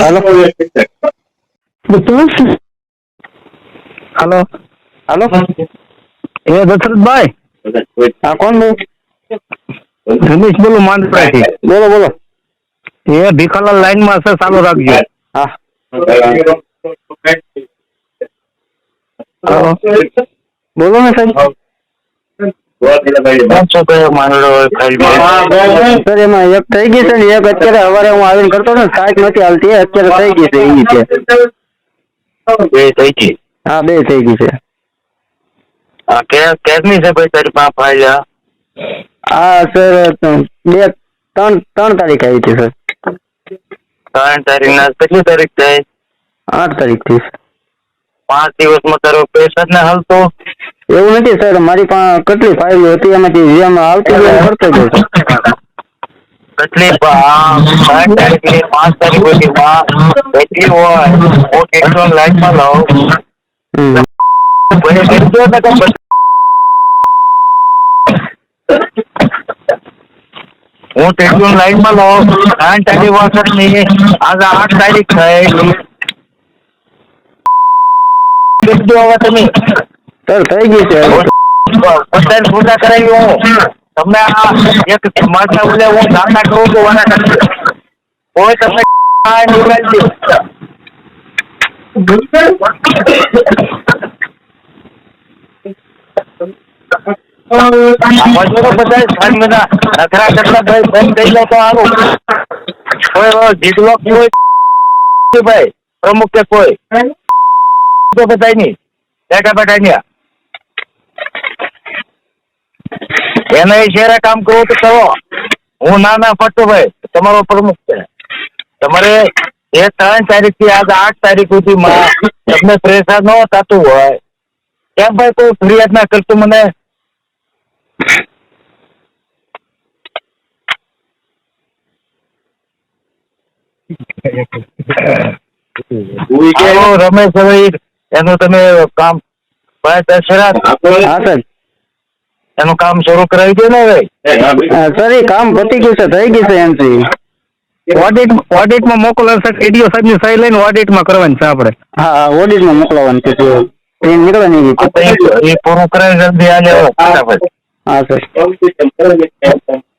હાલો હાલો હાલો એ દશરથભાઈ હા કોણ બોલ રમેશ બોલું માંડપરાથી. બોલો બોલો એ ભીખાલાલ લાઈન માં છે, ચાલુ રાખજો. હા હાલો બોલો ને સાહેબ સર એમાં એક થઈ ગઈ છે ને એક અત્યારે સવારે હું આવીને કરતો ને સાઈટ નથી હાલતી અત્યારે થઈ ગઈ છે એ છે. બે થઈ ગઈ. હા બે થઈ ગઈ છે. કેની છે ભાઈ તારી પાંચ ફાઇલ? હા સર ત્રણ તારીખ આવી હતી સર. 3 તારીખ ના કેટલી તારીખ થાય? 8 તારીખથી. 5 દિવસમાં તારો પેશન્ટ ને હાલતો એવું નથી સર, મારી પાસે કેટલી ફાઇલો હતી એમાંથી જેમ આવતી હોય એમ કરતો ગયો છું. કેટલી 5 તારીખ ની 5 તારીખ સુધીમાં કેટલી હોય હું ટેક્સોન લાઈનમાં લાવ હું ટેક્સોન લાઈનમાં લાવ 9 તારીખ વખત ની આજે 8 તારીખ થઈ હવે તમે સર થઈ ગઈ છે. બધા પૂજા કરાવી હું તમને આ એક માતા બોલે હું દાખલા કરું છું વાના કોઈ તમને નિકાલતી બધા નખરા કરતા ભાઈ બંધ થઈ જાય તો સારું. કોઈ જીતલો કોઈ ભાઈ પ્રમુખ કે કોઈ તો બધા નહીં બેઠા બેઠા નહીં એને ઇશારે કામ કરવું તો કરો. હું ના ફટતો ભાઈ તમારો પ્રમુખ છે. તમારે એ 3 તારીખ થી આજે 8 તારીખ સુધીમાં તમને પ્રેશર ન થતું હોય કેમ ભાઈ કોઈ ફરિયાદ ના કરતું મને? રમેશ ભાઈ એનું તમે કામ હા સર એનું કામ શરૂ કરાવી દો ને હવે. સર એ કામ પતી ગયું છે, થઈ ગઈ છે એન્ટ્રી. ઓડિટમાં મોકલાશે ટીડીઓ સાહેબની સહી લઈને ઓડિટમાં કરવાની છે આપણે. હા ઓડિટમાં મોકલવાનું છે ટ્રેન નીકળવાની એ પૂરું કરાવી જલ્દી આજે ફટાફટ. હા સર